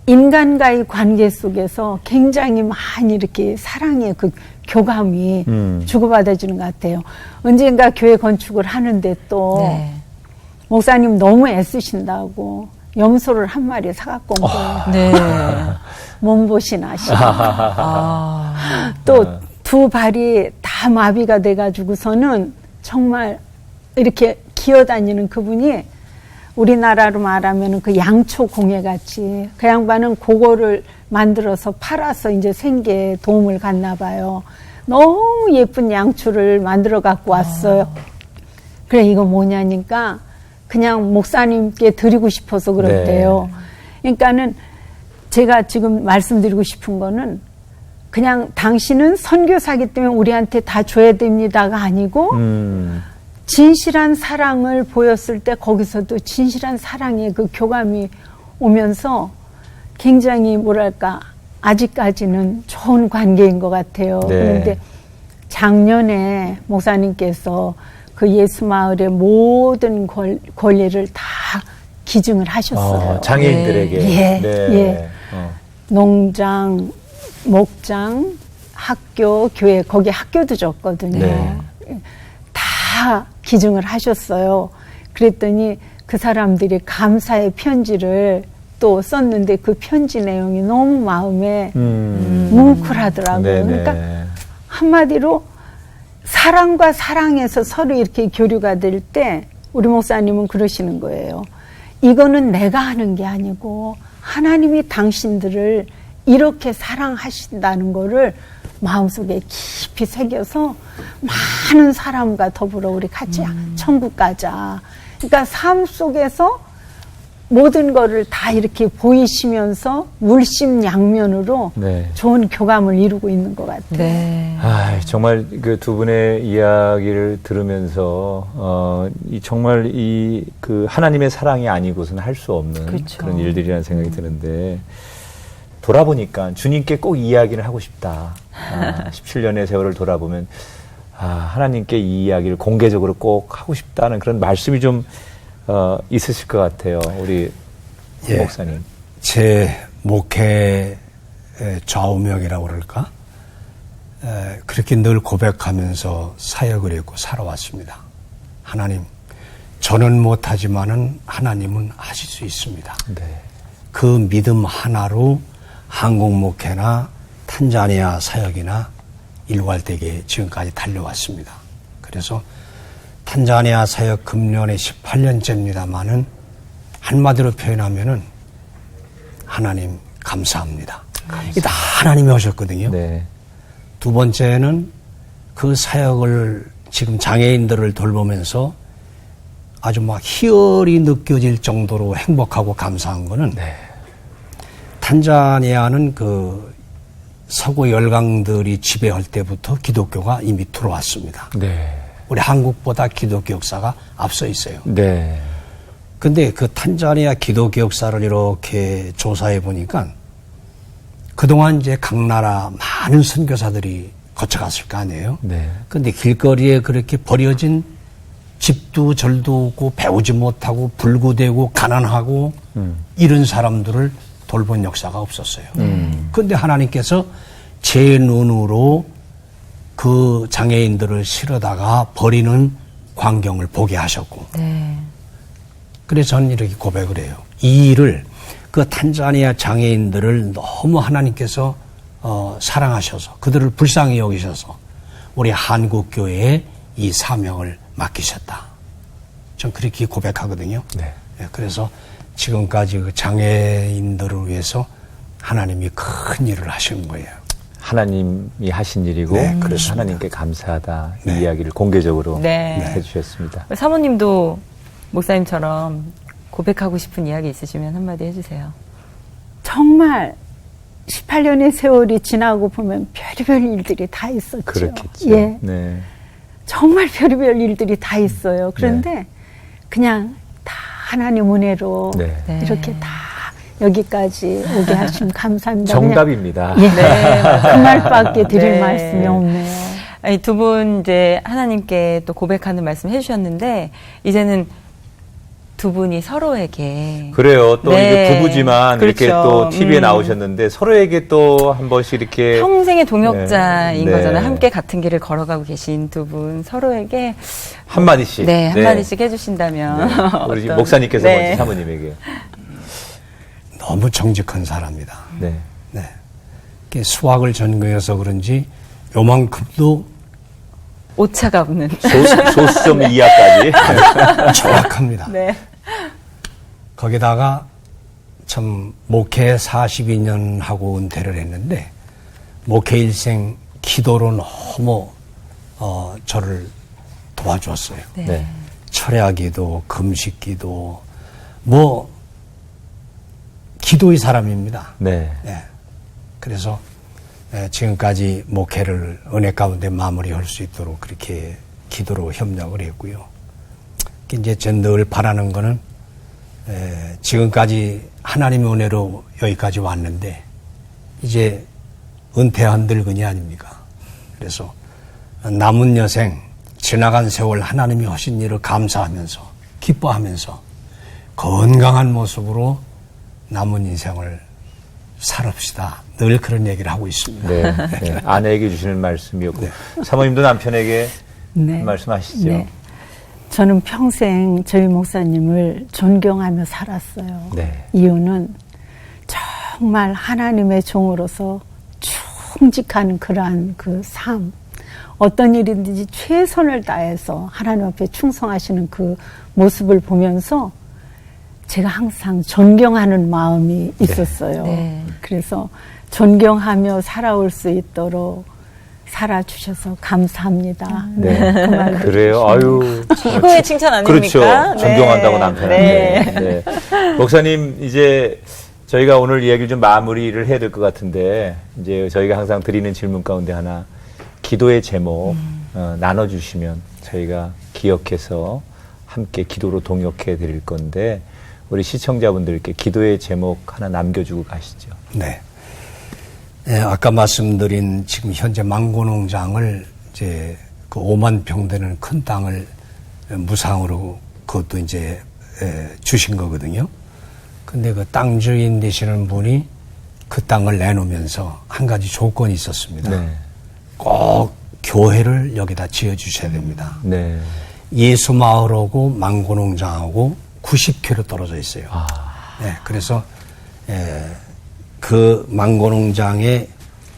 [SPEAKER 5] 인간과의 관계 속에서 굉장히 많이 이렇게 사랑의 그 교감이 주고받아주는 것 같아요. 언젠가 교회 건축을 하는데 또
[SPEAKER 3] 네.
[SPEAKER 5] 목사님 너무 애쓰신다고 염소를 한 마리 사갖고 온 거예요.
[SPEAKER 3] 네.
[SPEAKER 5] 몸보신 하시고
[SPEAKER 3] 아.
[SPEAKER 5] 또 두 발이 다 마비가 돼가지고서는 정말 이렇게 기어다니는 그분이 우리나라로 말하면 그 양초 공예 같이 그 양반은 그거를 만들어서 팔아서 이제 생계에 도움을 갔나 봐요. 너무 예쁜 양초를 만들어 갖고 왔어요. 그래 이거 뭐냐니까 그냥 목사님께 드리고 싶어서 그렇대요. 그러니까는 제가 지금 말씀드리고 싶은 거는 그냥 당신은 선교사기 때문에 우리한테 다 줘야 됩니다가 아니고 진실한 사랑을 보였을 때 거기서도 진실한 사랑의 그 교감이 오면서 굉장히 뭐랄까 아직까지는 좋은 관계인 것 같아요.
[SPEAKER 2] 네.
[SPEAKER 5] 그런데 작년에 목사님께서 그 예수마을의 모든 권리를 다 기증을 하셨어요.
[SPEAKER 2] 장애인들에게.
[SPEAKER 5] 예, 예.
[SPEAKER 2] 어.
[SPEAKER 5] 농장, 목장, 학교, 교회 거기 학교도 줬거든요.
[SPEAKER 2] 네.
[SPEAKER 5] 다 기증을 하셨어요. 그랬더니 그 사람들이 감사의 편지를 또 썼는데 그 편지 내용이 너무 마음에 뭉클하더라고요.
[SPEAKER 2] 네네.
[SPEAKER 5] 그러니까 한마디로 사랑과 사랑에서 서로 이렇게 교류가 될 때 우리 목사님은 그러시는 거예요. 이거는 내가 하는 게 아니고 하나님이 당신들을 이렇게 사랑하신다는 거를 마음속에 깊이 새겨서 많은 사람과 더불어 우리 같이 천국 가자. 그러니까 삶 속에서 모든 거를 다 이렇게 보이시면서 물심양면으로
[SPEAKER 2] 네.
[SPEAKER 5] 좋은 교감을 이루고 있는 것 같아요.
[SPEAKER 3] 네.
[SPEAKER 2] 아, 정말 그 두 분의 이야기를 들으면서 정말 이 그 하나님의 사랑이 아니고서는 할 수 없는
[SPEAKER 3] 그렇죠.
[SPEAKER 2] 그런 일들이라는 생각이 드는데 돌아보니까 주님께 꼭 이야기를 하고 싶다. 17년의 세월을 돌아보면 하나님께 이 이야기를 공개적으로 꼭 하고 싶다는 그런 말씀이 좀 있으실 것 같아요. 우리
[SPEAKER 4] 예.
[SPEAKER 2] 목사님.
[SPEAKER 4] 제 목회 좌우명이라고 그럴까? 그렇게 늘 고백하면서 사역을 했고 살아왔습니다. 하나님, 저는 못하지만은 하나님은 하실 수 있습니다.
[SPEAKER 2] 네.
[SPEAKER 4] 그 믿음 하나로 한국 목회나 탄자니아 사역이나 일괄되게 지금까지 달려왔습니다. 그래서 탄자니아 사역 금년에 18년째입니다만은 한마디로 표현하면은 하나님 감사합니다. 이게 다 하나님이 하셨거든요.
[SPEAKER 2] 네.
[SPEAKER 4] 두 번째는 그 사역을 지금 장애인들을 돌보면서 아주 막 희열이 느껴질 정도로 행복하고 감사한 거는 탄자니아는 그 서구 열강들이 지배할 때부터 기독교가 이미 들어왔습니다.
[SPEAKER 2] 네.
[SPEAKER 4] 우리 한국보다 기독교 역사가 앞서 있어요.
[SPEAKER 2] 네.
[SPEAKER 4] 근데 그 탄자니아 기독교 역사를 이렇게 조사해 보니까 그동안 이제 각 나라 많은 선교사들이 거쳐갔을 거 아니에요.
[SPEAKER 2] 네.
[SPEAKER 4] 근데 길거리에 그렇게 버려진 집도 절도 없고 배우지 못하고 불구되고 가난하고 이런 사람들을 돌본 역사가 없었어요. 근데 하나님께서 제 눈으로 그 장애인들을 실어다가 버리는 광경을 보게 하셨고.
[SPEAKER 3] 네.
[SPEAKER 4] 그래서 저는 이렇게 고백을 해요. 이 일을 그 탄자니아 장애인들을 너무 하나님께서 사랑하셔서 그들을 불쌍히 여기셔서 우리 한국교회에 이 사명을 맡기셨다. 전 그렇게 고백하거든요.
[SPEAKER 2] 네.
[SPEAKER 4] 그래서 지금까지 그 장애인들을 위해서 하나님이 큰 일을 하시는 거예요.
[SPEAKER 2] 하나님이 하신 일이고
[SPEAKER 4] 네,
[SPEAKER 2] 그래서
[SPEAKER 4] 그렇습니다.
[SPEAKER 2] 하나님께 감사하다
[SPEAKER 4] 네.
[SPEAKER 2] 이 이야기를 공개적으로
[SPEAKER 3] 네.
[SPEAKER 2] 해주셨습니다.
[SPEAKER 3] 사모님도 목사님처럼 고백하고 싶은 이야기 있으시면 한마디 해주세요.
[SPEAKER 5] 정말 18년의 세월이 지나고 보면 별의별 일들이 다 있었죠.
[SPEAKER 2] 그렇겠죠.
[SPEAKER 5] 예.
[SPEAKER 2] 네.
[SPEAKER 5] 정말 별의별 일들이 다 있어요. 그런데 그냥 다 하나님 은혜로
[SPEAKER 2] 네.
[SPEAKER 3] 네.
[SPEAKER 5] 이렇게 다 여기까지 오게 하시면 감사합니다.
[SPEAKER 2] 정답입니다.
[SPEAKER 5] 그냥, 예.
[SPEAKER 3] 네,
[SPEAKER 5] 그 말밖에 드릴
[SPEAKER 3] 네.
[SPEAKER 5] 말씀이 없네요.
[SPEAKER 3] 아니, 두 분 이제 하나님께 또 고백하는 말씀 해주셨는데 이제는 두 분이 서로에게
[SPEAKER 2] 그래요. 또
[SPEAKER 3] 네.
[SPEAKER 2] 이게 부부지만 이렇게
[SPEAKER 3] 그렇죠.
[SPEAKER 2] 또 TV에 나오셨는데 서로에게 또 한 번씩 이렇게
[SPEAKER 3] 평생의 동역자인
[SPEAKER 2] 네.
[SPEAKER 3] 거잖아요.
[SPEAKER 2] 네.
[SPEAKER 3] 함께 같은 길을 걸어가고 계신 두 분 서로에게
[SPEAKER 2] 한마디씩.
[SPEAKER 3] 네, 한마디씩 해주신다면
[SPEAKER 2] 네. 우리
[SPEAKER 3] 어떤-
[SPEAKER 2] 목사님께서
[SPEAKER 3] 네.
[SPEAKER 2] 먼저 사모님에게.
[SPEAKER 4] 너무 정직한 사람이다.
[SPEAKER 2] 네.
[SPEAKER 4] 네. 이게 수학을 전공해서 그런지 요만큼도
[SPEAKER 3] 오차가 없는
[SPEAKER 2] 소수점 이하까지.
[SPEAKER 4] 정확합니다.
[SPEAKER 3] 네.
[SPEAKER 4] 거기다가 참 목회 42년 하고 은퇴를 했는데 목회 일생 기도로 너무 저를 도와줬어요.
[SPEAKER 3] 네.
[SPEAKER 2] 네.
[SPEAKER 4] 철야기도, 금식기도, 뭐 기도의 사람입니다.
[SPEAKER 2] 네.
[SPEAKER 4] 네. 그래서 지금까지 목회를 은혜 가운데 마무리할 수 있도록 그렇게 기도로 협력을 했고요. 이제 전 늘 바라는 거는 지금까지 하나님의 은혜로 여기까지 왔는데 이제 은퇴한 늙은이 아닙니까? 그래서 남은 여생 지나간 세월 하나님이 하신 일을 감사하면서 기뻐하면서 건강한 모습으로 남은 인생을 살읍시다. 늘 그런 얘기를 하고 있습니다.
[SPEAKER 2] 네. 네. 아내에게 주시는 말씀이었고 사모님도 남편에게
[SPEAKER 5] 네.
[SPEAKER 2] 말씀하시죠.
[SPEAKER 5] 네. 저는 평생 저희 목사님을 존경하며 살았어요.
[SPEAKER 2] 네.
[SPEAKER 5] 이유는 정말 하나님의 종으로서 충직한 그러한 그 삶, 어떤 일이든지 최선을 다해서 하나님 앞에 충성하시는 그 모습을 보면서 제가 항상 존경하는 마음이 있었어요.
[SPEAKER 3] 네.
[SPEAKER 5] 그래서 존경하며 살아올 수 있도록 살아주셔서 감사합니다.
[SPEAKER 2] 네.
[SPEAKER 5] 그 말로
[SPEAKER 2] 그래요. 아유.
[SPEAKER 3] 최고의 칭찬 아닙니까?
[SPEAKER 2] 그렇죠.
[SPEAKER 3] 네.
[SPEAKER 2] 존경한다고 남편한테.
[SPEAKER 3] 네.
[SPEAKER 2] 네. 목사님, 이제 저희가 오늘 이야기를 좀 마무리를 해야 될 것 같은데, 이제 저희가 항상 드리는 질문 가운데 하나, 기도의 제목 나눠주시면 저희가 기억해서 함께 기도로 동역해 드릴 건데, 우리 시청자분들께 기도의 제목 하나 남겨주고 가시죠.
[SPEAKER 4] 네. 네, 아까 말씀드린 지금 현재 망고 농장을 이제 그 5만 평 되는 큰 땅을 무상으로 그것도 이제 주신 거거든요. 근데 그 땅 주인 되시는 분이 그 땅을 내놓으면서 한 가지 조건이 있었습니다.
[SPEAKER 2] 네.
[SPEAKER 4] 꼭 교회를 여기다 지어 주셔야 됩니다.
[SPEAKER 2] 네.
[SPEAKER 4] 예수 마을하고 망고 농장하고 90km 떨어져 있어요.
[SPEAKER 2] 아.
[SPEAKER 4] 네, 그래서 그 망고 농장에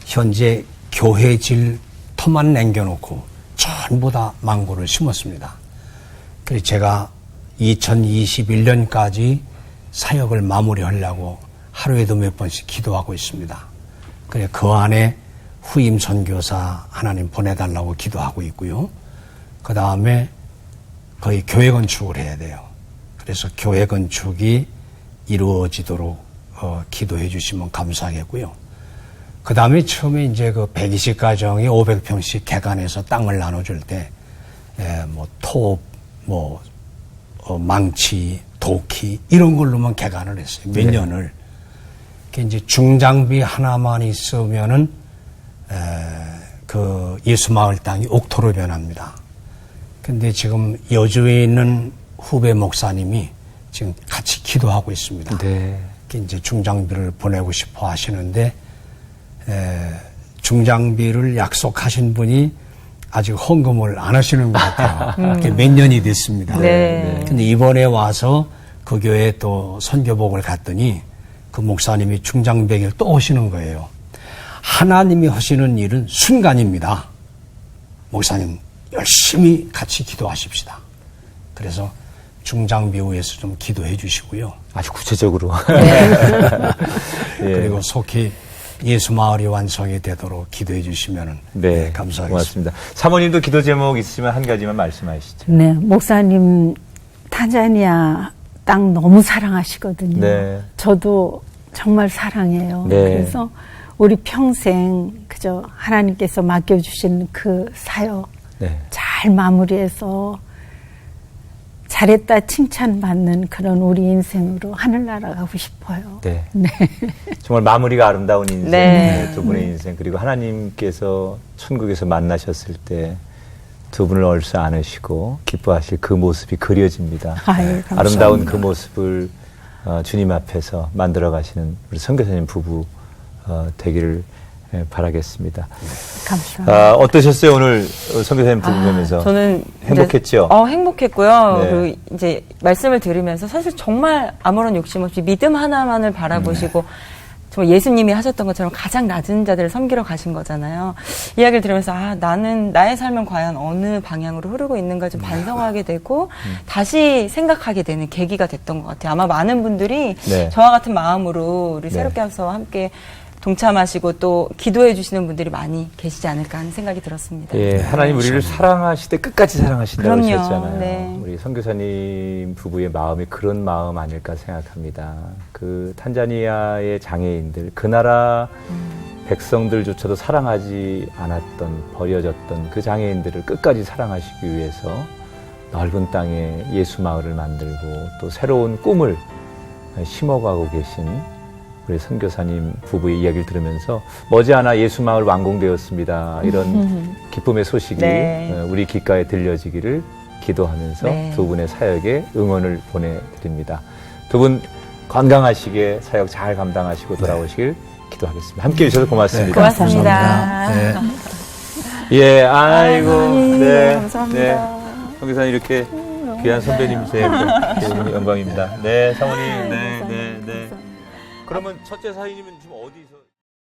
[SPEAKER 4] 현재 교회질 터만 남겨놓고 전부 다 망고를 심었습니다. 그래서 제가 2021년까지 사역을 마무리하려고 하루에도 몇 번씩 기도하고 있습니다. 그래 그 안에 후임 선교사 하나님 보내달라고 기도하고 있고요. 그 다음에 거의 교회 건축을 해야 돼요. 그래서 교회 건축이 이루어지도록 기도해 주시면 감사하겠고요. 그 다음에 처음에 이제 그 120가정이 500평씩 개간해서 땅을 나눠줄 때, 망치, 도끼, 이런 걸로만 개간을 했어요. 몇 년을. 이제 중장비 하나만 있으면은, 그 예수마을 땅이 옥토로 변합니다. 근데 지금 여주에 있는 후배 목사님이 지금 같이 기도하고 있습니다.
[SPEAKER 2] 네.
[SPEAKER 4] 이제 중장비를 보내고 싶어 하시는데 중장비를 약속하신 분이 아직 헌금을 안 하시는 것 같아요. 이렇게 몇 년이 됐습니다.
[SPEAKER 3] 네.
[SPEAKER 4] 근데 이번에 와서 그 교회에 또 선교복을 갔더니 그 목사님이 중장백일 또 오시는 거예요. 하나님이 하시는 일은 순간입니다. 목사님 열심히 같이 기도하십시다. 그래서 중장비후에서 좀 기도해 주시고요.
[SPEAKER 2] 아주 구체적으로. 예.
[SPEAKER 4] 그리고 속히 예수 마을이 완성이 되도록 기도해 주시면
[SPEAKER 2] 네,
[SPEAKER 4] 감사하겠습니다.
[SPEAKER 2] 고맙습니다. 사모님도 기도 제목 있으시면 한 가지만 말씀하시죠.
[SPEAKER 5] 네, 목사님 탄자니아 땅 너무 사랑하시거든요.
[SPEAKER 2] 네.
[SPEAKER 5] 저도 정말 사랑해요.
[SPEAKER 2] 네.
[SPEAKER 5] 그래서 우리 평생 그저 하나님께서 맡겨주신 그 사역
[SPEAKER 2] 네.
[SPEAKER 5] 잘 마무리해서 잘했다 칭찬받는 그런 우리 인생으로 하늘나라 가고 싶어요.
[SPEAKER 2] 네.
[SPEAKER 5] 네.
[SPEAKER 2] 정말 마무리가 아름다운 인생,
[SPEAKER 3] 네.
[SPEAKER 2] 두 분의 인생, 그리고 하나님께서 천국에서 만나셨을 때 두 분을 얼싸 안으시고 기뻐하실 그 모습이 그려집니다.
[SPEAKER 5] 아유, 감사합니다.
[SPEAKER 2] 아름다운 그 모습을 주님 앞에서 만들어 가시는 우리 선교사님 부부 되기를 바라겠습니다.
[SPEAKER 5] 감사합니다.
[SPEAKER 2] 어떠셨어요 오늘 선교사님 부부 뵈면서?
[SPEAKER 3] 저는
[SPEAKER 2] 행복했죠?
[SPEAKER 3] 이제, 행복했고요.
[SPEAKER 2] 네.
[SPEAKER 3] 그리고 이제 말씀을 들으면서 사실 정말 아무런 욕심 없이 믿음 하나만을 바라보시고 정말 예수님이 하셨던 것처럼 가장 낮은 자들을 섬기러 가신 거잖아요. 이야기를 들으면서 나는 나의 삶은 과연 어느 방향으로 흐르고 있는가 좀 반성하게 되고 다시 생각하게 되는 계기가 됐던 것 같아요. 아마 많은 분들이
[SPEAKER 2] 네.
[SPEAKER 3] 저와 같은 마음으로 우리
[SPEAKER 2] 네.
[SPEAKER 3] 새롭게 와서 함께 동참하시고 또 기도해 주시는 분들이 많이 계시지 않을까 하는 생각이 들었습니다.
[SPEAKER 2] 예, 하나님 우리를 사랑하시되 끝까지 사랑하신다고
[SPEAKER 3] 그럼요.
[SPEAKER 2] 하셨잖아요.
[SPEAKER 3] 네.
[SPEAKER 2] 우리 선교사님 부부의 마음이 그런 마음 아닐까 생각합니다. 그 탄자니아의 장애인들, 그 나라 백성들조차도 사랑하지 않았던, 버려졌던 그 장애인들을 끝까지 사랑하시기 위해서 넓은 땅에 예수 마을을 만들고 또 새로운 꿈을 심어가고 계신 우리 선교사님 부부의 이야기를 들으면서 머지않아 예수 마을 완공되었습니다. 이런 기쁨의 소식이
[SPEAKER 3] 네.
[SPEAKER 2] 우리 귓가에 들려지기를 기도하면서
[SPEAKER 3] 네.
[SPEAKER 2] 두 분의 사역에 응원을 보내드립니다. 두 분 건강하시게 사역 잘 감당하시고 돌아오시길 기도하겠습니다. 함께해 주셔서 고맙습니다.
[SPEAKER 3] 고맙습니다.
[SPEAKER 4] 감사합니다. 네.
[SPEAKER 2] 예, 아이고, 네,
[SPEAKER 3] 감사합니다.
[SPEAKER 2] 네. 선교사님 이렇게 귀한 선배님 제 영광입니다. 네, 사모님, 네. 그러면 첫째 사위님은 지금 어디서?